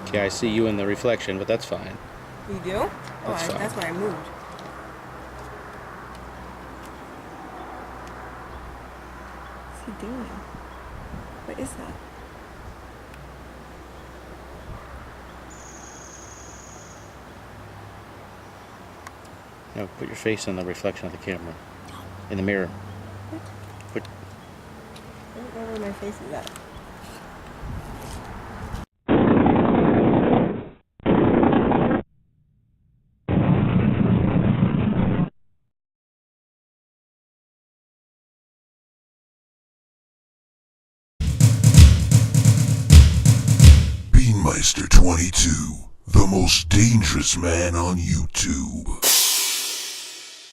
Okay, I see you in the reflection, but that's fine. You do? Oh, That's fine. that's why I moved. What's he doing? What is that? No, put your face in the reflection of the camera. In the mirror. What? Put... I don't know where my face is at. Beanmeister 22, the most dangerous man on YouTube.